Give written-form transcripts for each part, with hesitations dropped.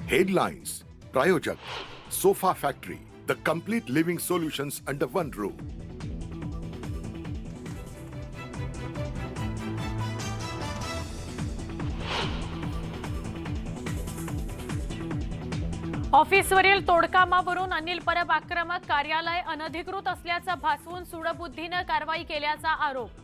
Headlines, Prayojak, Sofa Factory, the complete living solutions under one roof. ऑफिसवरील तोडकामावरून Anil Parab आक्रमक, कार्यालय अनधिकृत असल्याचं भासवून सूडबुद्धीनं कारवाई केल्याचा आरोप.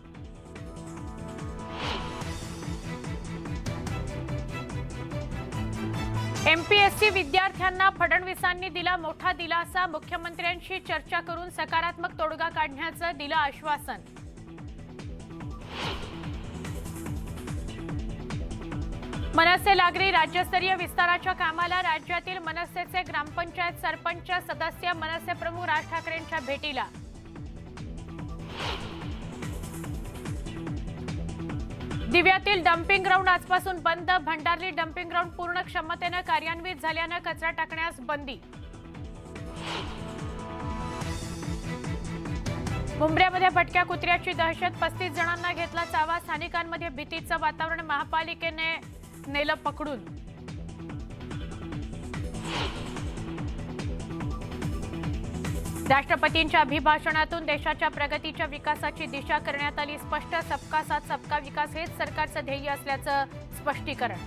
एमपीएससी विद्यार्थ्यांना फडणवीसांनी दिला मोठा दिलासा, मुख्यमंत्र्यांशी चर्चा करून सकारात्मक तोडगा काढण्याचं दिलं आश्वासन. मनसे लागली राज्यस्तरीय विस्ताराच्या कामाला, राज्यातील मनसेचे ग्रामपंचायत सरपंच सदस्य मनसे प्रमुख राज ठाकरेंच्या भेटीला. दिव्यातील डम्पिंग ग्राउंड आजपासून बंद, भंडारली डम्पिंग ग्राउंड पूर्ण क्षमतेनं कार्यान्वित झाल्यानं कचरा टाकण्यास बंदी. मुंब्र्यामध्ये भटक्या कुत्र्याची दहशत, 35 जणांना घेतला चावा, स्थानिकांमध्ये भीतीचं वातावरण, महापालिकेने नेलं पकडून. राष्ट्रपतींच्या अभिभाषणातून देशाच्या प्रगतीच्या विकासाची दिशा करण्यात आली स्पष्ट, सबका साथ सबका विकास हेच सरकारचं ध्येय असल्याचं स्पष्टीकरण.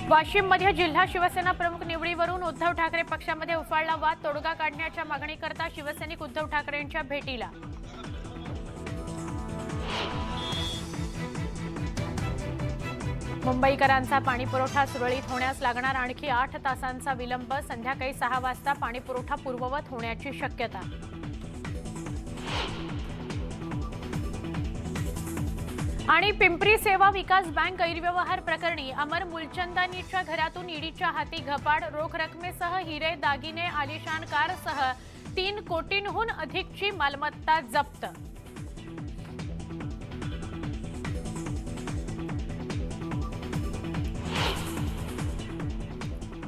वाशिममध्ये जिल्हा शिवसेना प्रमुख निवडीवरून उद्धव ठाकरे पक्षामध्ये उफाळला वाद, तोडगा काढण्याच्या मागणीकरता शिवसैनिक उद्धव ठाकरेंच्या भेटीला. मुंबईकरांचा पाणीपुरवठा सुरळीत होण्यास लागणार आणखी 8 तासांचा विलंब, संध्याकाळी 6 वाजता पाणीपुरवठा पूर्ववत होण्याची शक्यता. आणि पिंपरी सेवा विकास बँक गैरव्यवहार प्रकरणी अमर मुलचंदानीच्या घरातून ईडीच्या हाती घपाड, रोख रकमेसह हिरे, दागिने, आलिशान कारसह 3 कोटींहून अधिकची मालमत्ता जप्त.